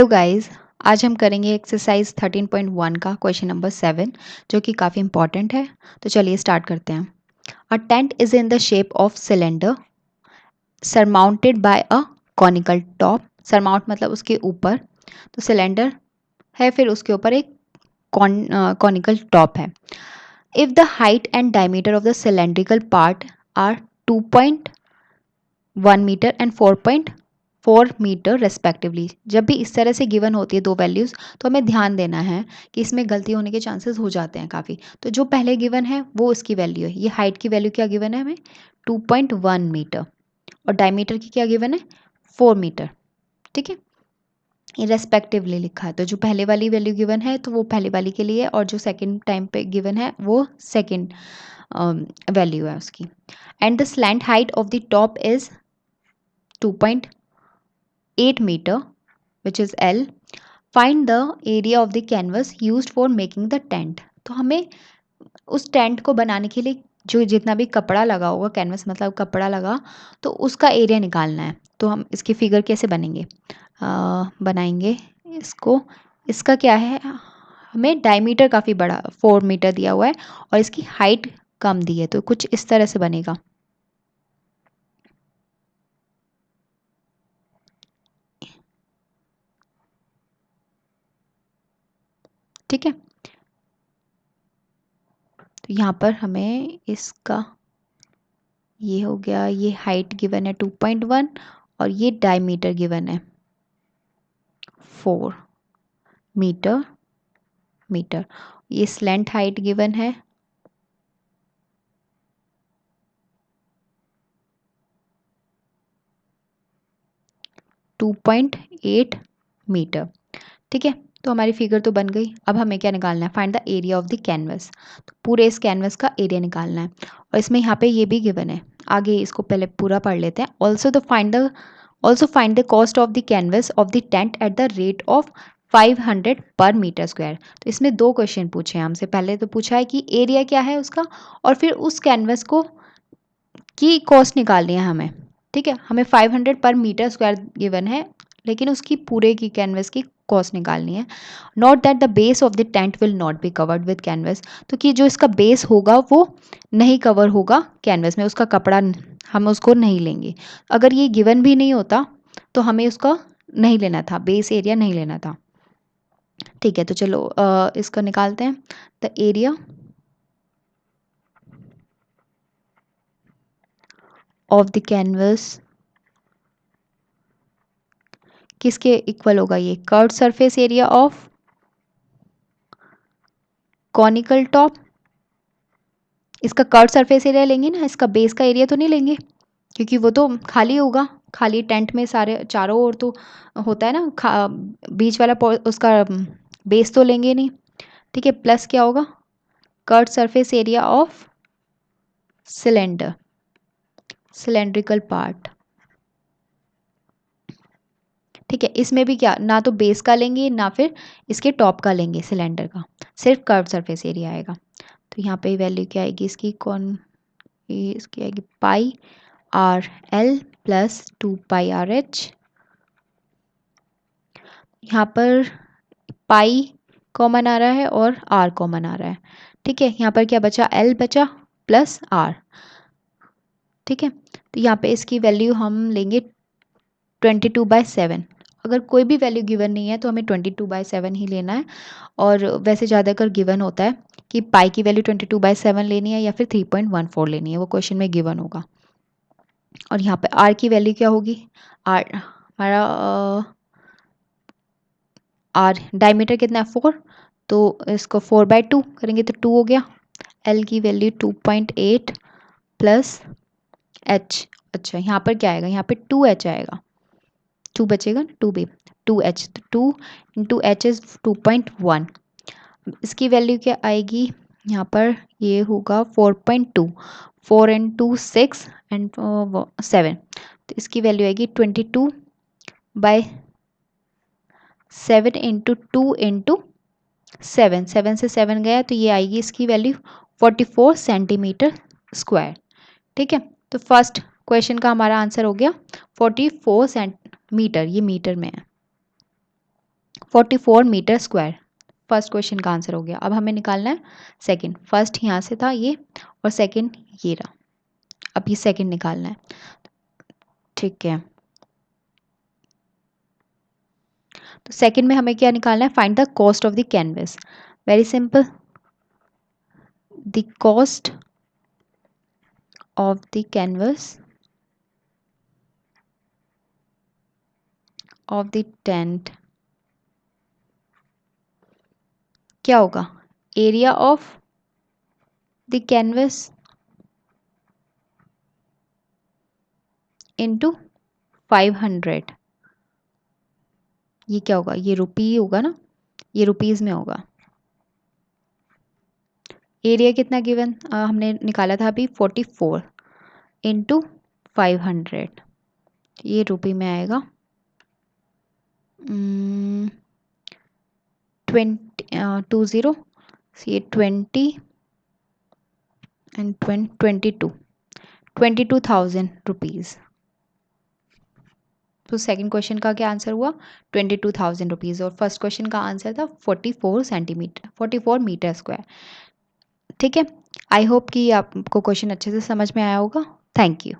तो गाइस आज हम करेंगे एक्सरसाइज 13.1 का क्वेश्चन नंबर 7 जो कि काफ़ी इंपॉर्टेंट है। तो चलिए स्टार्ट करते हैं। A tent is in the shape of cylinder surmounted by a conical top. Surmount मतलब उसके ऊपर, तो सिलेंडर है फिर उसके ऊपर एक कॉनिकल टॉप है। If the height and diameter of the cylindrical part are 2.1 metre and 4 metre respectively. जब भी इस तरह से गिवन होती है दो वैल्यूज़ तो हमें ध्यान देना है कि इसमें गलती होने के चांसेस हो जाते हैं काफ़ी। तो जो पहले गिवन है वो उसकी वैल्यू है। ये हाइट की वैल्यू क्या गिवन है हमें 2.1 मीटर और डायमीटर की क्या गिवन है 4 मीटर। ठीक है, ये रेस्पेक्टिवली लिखा है। तो जो पहले वाली वैल्यू गिवन है तो वो पहले वाली के लिए और जो सेकेंड टाइम पे गिवन है वो सेकेंड वैल्यू है उसकी। And the slant height of the top is 2.8 meter which is L. Find the area of the canvas used for making the tent. तो हमें उस टेंट को बनाने के लिए जो जितना भी कपड़ा लगा होगा, कैनवस मतलब कपड़ा लगा, तो उसका एरिया निकालना है। तो हम इसकी फिगर कैसे बनेंगे बनाएंगे इसको। इसका क्या है, हमें डायमीटर काफ़ी बड़ा 4 मीटर दिया हुआ है और इसकी हाइट कम दी है, तो कुछ इस तरह से बनेगा। ठीक है, तो यहाँ पर हमें इसका ये हो गया, ये हाइट गिवन है 2.1 और ये डायमीटर गिवन है 4 मीटर मीटर। ये स्लैंट हाइट गिवन है 2.8 मीटर। ठीक है, तो हमारी फिगर तो बन गई। अब हमें क्या निकालना है, find the area of the canvas. तो पूरे इस कैनवस का एरिया निकालना है और इसमें यहाँ पे ये भी गिवन है। आगे इसको पहले पूरा पढ़ लेते हैं। Also find the cost of the canvas of the tent at the rate of 500 पर मीटर स्क्वायर। तो इसमें दो क्वेश्चन पूछे हैं हमसे। पहले तो पूछा है कि एरिया क्या है उसका और फिर उस कैनवस को की कॉस्ट निकालनी है हमें। ठीक है, हमें 500 पर मीटर स्क्वायर गिवन है लेकिन उसकी पूरे की कैनवस की कॉस्ट निकालनी है। Note that the base of the tent will not be covered with canvas. तो कि जो इसका बेस होगा वो नहीं कवर होगा कैनवस में, उसका कपड़ा हम उसको नहीं लेंगे। अगर ये गिवन भी नहीं होता तो हमें उसका नहीं लेना था, बेस एरिया नहीं लेना था। ठीक है, तो चलो इसका निकालते हैं। The area of the canvas किसके इक्वल होगा, ये curved surface area of conical top. इसका कर्व्ड सरफेस एरिया लेंगे ना, इसका बेस का एरिया तो नहीं लेंगे क्योंकि वो तो खाली होगा। खाली टेंट में सारे चारों ओर तो होता है ना, बीच वाला उसका बेस तो लेंगे नहीं। ठीक है, प्लस क्या होगा curved surface area of cylindrical part. ठीक है, इसमें भी क्या, ना तो बेस का लेंगे ना फिर इसके टॉप का लेंगे सिलेंडर का, सिर्फ कर्व्ड सरफेस एरिया आएगा। तो यहाँ पे वैल्यू क्या आएगी इसकी, ये इसकी आएगी पाई R L plus 2 π r h। यहाँ पर पाई कॉमन आ रहा है और आर कॉमन आ रहा है। ठीक है, यहाँ पर क्या बचा, एल बचा प्लस आर। ठीक है, तो यहाँ पे इसकी वैल्यू हम लेंगे 22/7। अगर कोई भी वैल्यू गिवन नहीं है तो हमें 22/7 ही लेना है। और वैसे ज़्यादातर गिवन होता है कि पाई की वैल्यू 22/7 लेनी है या फिर 3.14 लेनी है, वो क्वेश्चन में गिवन होगा। और यहाँ पे आर की वैल्यू क्या होगी, आर हमारा आर डायमीटर कितना है 4, तो इसको 4/2 करेंगे तो 2 हो गया। एल की वैल्यू 2.8 प्लस एच। अच्छा, यहाँ पर क्या आएगा, यहाँ पे 2h आएगा, 2 बचेगा ना, 2 भी 2h, तो 2 इंटू एच इज़ 2.1। इसकी वैल्यू क्या आएगी, यहाँ पर ये होगा 4.2, 4 इंटू 6 एंड 7, तो इसकी वैल्यू आएगी 22/7 इंटू 2 इंटू 7, 7 से 7 गया तो ये आएगी इसकी वैल्यू 44 सेंटीमीटर स्क्वायर। ठीक है, तो फर्स्ट क्वेश्चन का हमारा आंसर हो गया 44 सेंटीमीटर, ये मीटर में है। 44 मीटर स्क्वायर। फर्स्ट क्वेश्चन का आंसर हो गया। अब हमें निकालना है सेकंड। फर्स्ट यहाँ से था ये और सेकंड ये रहा। अब ये सेकंड निकालना है। ठीक है, तो सेकंड में हमें क्या निकालना है? Find the cost of the canvas. Very simple, the cost of the canvas of the tent क्या होगा? Area of the canvas into 500। ये क्या होगा? ये रुपी होगा ना, ये रुपीज में होगा। एरिया कितना गिवन हमने निकाला था अभी? 44 इंटू 500, ये रुपी में आएगा 20 ये 20 एंड 22,000 रुपीज़। तो सेकंड क्वेश्चन का क्या आंसर हुआ? 22,000 रुपीज़। और फर्स्ट क्वेश्चन का आंसर था 44 मीटर स्क्वायर। ठीक है, आई होप कि आपको क्वेश्चन अच्छे से समझ में आया होगा। Thank you.